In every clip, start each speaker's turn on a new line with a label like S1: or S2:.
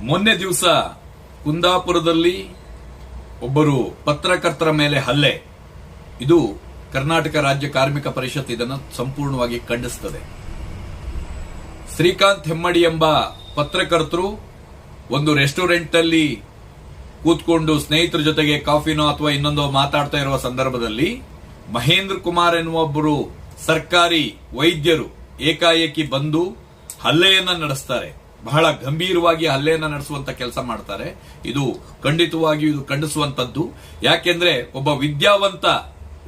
S1: ಮೊನ್ನೆ ದಿವಸ ಕುಂದಾಪುರದಲ್ಲಿ ಒಬ್ಬರು ಪತ್ರಕರ್ತರ ಮೇಲೆ ಹಲ್ಲೆ. ಇದು ಕರ್ನಾಟಕ ರಾಜ್ಯ ಕಾರ್ಮಿಕ ಪರಿಷತ್ ಇದನ್ನು ಸಂಪೂರ್ಣವಾಗಿ ಖಂಡಿಸುತ್ತದೆ. ಶ್ರೀಕಾಂತ್ ಹೆಮ್ಮಡಿ ಎಂಬ ಪತ್ರಕರ್ತರು ಒಂದು ರೆಸ್ಟೋರೆಂಟ್ ಅಲ್ಲಿ ಕೂತ್ಕೊಂಡು ಸ್ನೇಹಿತರ ಜೊತೆಗೆ ಕಾಫಿನೋ ಅಥವಾ ಇನ್ನೊಂದು ಮಾತಾಡ್ತಾ ಇರುವ ಸಂದರ್ಭದಲ್ಲಿ ಮಹೇಂದ್ರ ಕುಮಾರ್ ಎನ್ನುವ ಒಬ್ಬರು ಸರ್ಕಾರಿ ವೈದ್ಯರು ಏಕಾಏಕಿ ಬಂದು ಹಲ್ಲೆಯನ್ನ ನಡೆಸ್ತಾರೆ. ಬಹಳ ಗಂಭೀರವಾಗಿ ಹಲ್ಲೆಯನ್ನ ನಡೆಸುವಂತ ಕೆಲಸ ಮಾಡ್ತಾರೆ. ಇದು ಖಂಡಿತವಾಗಿಯೂ ಇದು ಖಂಡಿಸುವಂತದ್ದು. ಯಾಕೆಂದ್ರೆ ಒಬ್ಬ ವಿದ್ಯಾವಂತ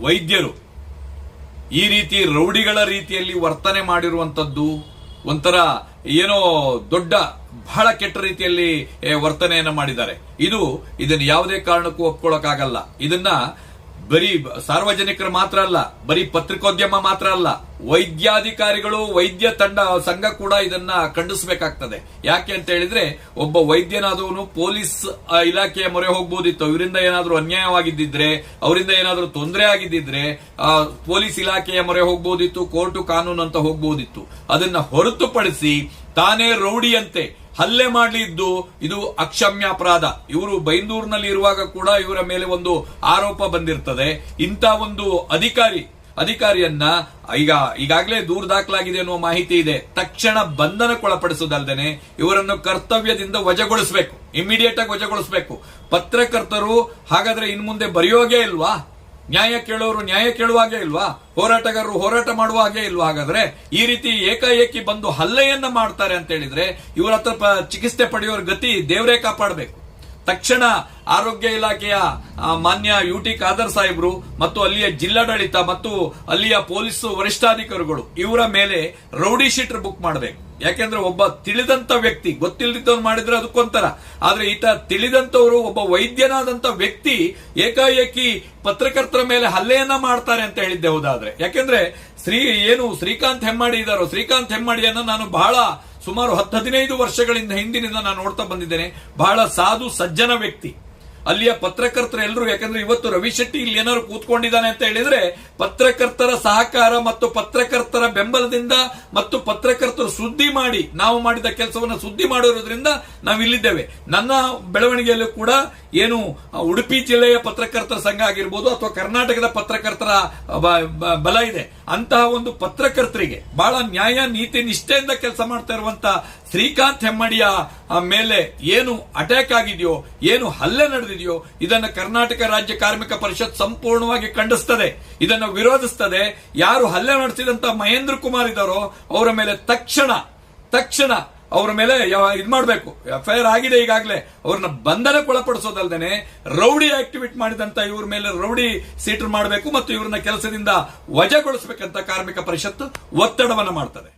S1: ವೈದ್ಯರು ಈ ರೀತಿ ರೌಡಿಗಳ ರೀತಿಯಲ್ಲಿ ವರ್ತನೆ ಮಾಡಿರುವಂತದ್ದು ಒಂಥರ ಏನೋ ದೊಡ್ಡ ಬಹಳ ಕೆಟ್ಟ ರೀತಿಯಲ್ಲಿ ವರ್ತನೆಯನ್ನ ಮಾಡಿದ್ದಾರೆ. ಇದನ್ನು ಯಾವುದೇ ಕಾರಣಕ್ಕೂ ಒಪ್ಕೊಳ್ಳೋಕ್ಕಾಗಲ್ಲ. ಇದನ್ನ ಬರೀ ಸಾರ್ವಜನಿಕರು ಮಾತ್ರ ಅಲ್ಲ, ಬರೀ ಪತ್ರಿಕೋದ್ಯಮ ಮಾತ್ರ ಅಲ್ಲ, ವೈದ್ಯಾಧಿಕಾರಿಗಳು, ವೈದ್ಯ ತಂಡ ಸಂಘ ಕೂಡ ಇದನ್ನ ಖಂಡಿಸಬೇಕಾಗ್ತದೆ. ಯಾಕೆ ಅಂತ ಹೇಳಿದ್ರೆ ಒಬ್ಬ ವೈದ್ಯನಾದವನು ಪೊಲೀಸ್ ಇಲಾಖೆಯ ಮೊರೆ ಹೋಗಬಹುದಿತ್ತು. ಇವರಿಂದ ಏನಾದ್ರೂ ಅನ್ಯಾಯವಾಗಿದ್ದಿದ್ರೆ, ಅವರಿಂದ ಏನಾದ್ರೂ ತೊಂದರೆ ಆಗಿದ್ದಿದ್ರೆ ಪೊಲೀಸ್ ಇಲಾಖೆಯ ಮೊರೆ ಹೋಗಬಹುದಿತ್ತು, ಕೋರ್ಟು ಕಾನೂನು ಅಂತ ಹೋಗಬಹುದಿತ್ತು. ಅದನ್ನ ಹೊರತುಪಡಿಸಿ ತಾನೇ ರೌಡಿಯಂತೆ ಹಲ್ಲೆ ಮಾಡಲಿದ್ದು ಇದು ಅಕ್ಷಮ್ಯ ಅಪರಾಧ. ಇವರು ಬೈಂದೂರಿನಲ್ಲಿ ಇರುವಾಗ ಕೂಡ ಇವರ ಮೇಲೆ ಒಂದು ಆರೋಪ ಬಂದಿರ್ತದೆ. ಇಂಥ ಒಂದು ಅಧಿಕಾರಿಯನ್ನ ಈಗಾಗಲೇ ದೂರು ದಾಖಲಾಗಿದೆ ಅನ್ನುವ ಮಾಹಿತಿ ಇದೆ. ತಕ್ಷಣ ಬಂಧನಕ್ಕೊಳಪಡಿಸುವುದಲ್ಲದೆ ಇವರನ್ನು ಕರ್ತವ್ಯದಿಂದ ವಜಾಗೊಳಿಸಬೇಕು, ಇಮಿಡಿಯೇಟ್ ಆಗಿ ವಜಾಗೊಳಿಸಬೇಕು. ಪತ್ರಕರ್ತರು ಹಾಗಾದ್ರೆ ಇನ್ನು ಮುಂದೆ ಬರೆಯೋಗೇ ಇಲ್ವಾ? ನ್ಯಾಯ ಕೇಳೋರು ನ್ಯಾಯ ಕೇಳುವಾಗೇ ಇಲ್ವಾ? ಹೋರಾಟಗಾರರು ಹೋರಾಟ ಮಾಡುವ ಹಾಗೆ ಇಲ್ವಾ? ಹಾಗಾದ್ರೆ ಈ ರೀತಿ ಏಕಾಏಕಿ ಬಂದು ಹಲ್ಲೆಯನ್ನ ಮಾಡ್ತಾರೆ ಅಂತ ಹೇಳಿದ್ರೆ ಇವರ ಹತ್ರ ಚಿಕಿತ್ಸೆ ಪಡೆಯೋರ ಗತಿ ದೇವರೇ ಕಾಪಾಡಬೇಕು. ತಕ್ಷಣ ಆರೋಗ್ಯ ಇಲಾಖೆಯ ಮಾನ್ಯ ಯುಟಿ ಖಾದರ್ ಸಾಹೇಬ್ರು ಮತ್ತು ಅಲ್ಲಿಯ ಜಿಲ್ಲಾಡಳಿತ ಮತ್ತು ಅಲ್ಲಿಯ ಪೊಲೀಸ್ ವರಿಷ್ಠಾಧಿಕಾರಿಗಳು ಇವರ ಮೇಲೆ ರೌಡಿ ಶೀಟರ್ ಬುಕ್ ಮಾಡಬೇಕು. ಯಾಕೆಂದ್ರೆ ಒಬ್ಬ ತಿಳಿದಂತ ವ್ಯಕ್ತಿ, ಗೊತ್ತಿಲ್ಲದಿದ್ದವ್ರು ಮಾಡಿದ್ರೆ ಅದಕ್ಕೊಂಥರ, ಆದ್ರೆ ಈತ ತಿಳಿದಂತವರು ಒಬ್ಬ ವೈದ್ಯನಾದಂತ ವ್ಯಕ್ತಿ ಏಕಾಏಕಿ ಪತ್ರಕರ್ತರ ಮೇಲೆ ಹಲ್ಲೆಯನ್ನ ಮಾಡ್ತಾರೆ ಅಂತ ಹೇಳಿದ್ದೆ ಹೌದಾದ್ರೆ. ಯಾಕೆಂದ್ರೆ ಶ್ರೀಕಾಂತ್ ಹೆಮ್ಮಡಿ ಇದ್ದಾರೋ, ಶ್ರೀಕಾಂತ್ ಹೆಮ್ಮಡಿಯನ್ನ ನಾನು ಬಹಳ ಸುಮಾರು 10-15 ವರ್ಷಗಳಿಂದ ಹಿಂದಿನಿಂದ ನಾನು ನೋಡ್ತಾ ಬಂದಿದ್ದೇನೆ. ಬಹಳ ಸಾಧು ಸಜ್ಜನ ವ್ಯಕ್ತಿ. ಅಲ್ಲಿಯ ಪತ್ರಕರ್ತರು ಎಲ್ಲರೂ, ಯಾಕಂದ್ರೆ ಇವತ್ತು ರವಿ ಶೆಟ್ಟಿ ಇಲ್ಲಿ ಏನಾದ್ರು ಕೂತ್ಕೊಂಡಿದ್ದಾನೆ ಅಂತ ಹೇಳಿದ್ರೆ ಪತ್ರಕರ್ತರ ಸಹಕಾರ ಮತ್ತು ಪತ್ರಕರ್ತರ ಬೆಂಬಲದಿಂದ ಮತ್ತು ಪತ್ರಕರ್ತರು ಸುದ್ದಿ ಮಾಡಿ, ನಾವು ಮಾಡಿದ ಕೆಲಸವನ್ನು ಸುದ್ದಿ ಮಾಡಿರೋದ್ರಿಂದ ನಾವು ಇಲ್ಲಿದ್ದೇವೆ. ನನ್ನ ಬೆಳವಣಿಗೆಯಲ್ಲೂ ಕೂಡ ಏನು ಉಡುಪಿ ಜಿಲ್ಲೆಯ ಪತ್ರಕರ್ತರ ಸಂಘ ಆಗಿರ್ಬೋದು ಅಥವಾ ಕರ್ನಾಟಕದ ಪತ್ರಕರ್ತರ ಬಲ ಇದೆ. ಅಂತಹ ಒಂದು ಪತ್ರಕರ್ತರಿಗೆ ಬಹಳ ನ್ಯಾಯ ನೀತಿ ನಿಷ್ಠೆಯಿಂದ ಕೆಲಸ ಮಾಡ್ತಾ ಇರುವಂತ ಶ್ರೀಕಾಂತ್ ಹೆಮ್ಮಡಿಯ ಮೇಲೆ ಏನು ಅಟ್ಯಾಕ್ ಆಗಿದೆಯೋ, ಏನು ಹಲ್ಲೆ ನಡೆದಿದೆಯೋ, ಇದನ್ನು ಕರ್ನಾಟಕ ರಾಜ್ಯ ಕಾರ್ಮಿಕ ಪರಿಷತ್ ಸಂಪೂರ್ಣವಾಗಿ ಖಂಡಿಸುತ್ತದೆ, ಇದನ್ನು ವಿರೋಧಿಸುತ್ತದೆ. ಯಾರು ಹಲ್ಲೆ ನಡೆಸಿದಂತ ಮಹೇಂದ್ರ ಕುಮಾರ್ ಇದ್ದಾರೋ ಅವರ ಮೇಲೆ ತಕ್ಷಣ ಅವರ ಮೇಲೆ ಇದು ಮಾಡಬೇಕು. ಎಫ್ಐಆರ್ ಆಗಿದೆ ಈಗಾಗಲೇ. ಅವ್ರನ್ನ ಬಂಧನಕ್ಕೊಳಪಡಿಸೋದಲ್ಲದೆ ರೌಡಿ ಆಕ್ಟಿವಿಟಿ ಮಾಡಿದಂತ ಇವ್ರ ಮೇಲೆ ರೌಡಿ ಸೀಟರ್ ಮಾಡಬೇಕು ಮತ್ತು ಇವ್ರನ್ನ ಕೆಲಸದಿಂದ ವಜಾಗೊಳಿಸಬೇಕಂತ ಕಾರ್ಮಿಕ ಪರಿಷತ್ ಒತ್ತಡವನ್ನು ಮಾಡ್ತದೆ.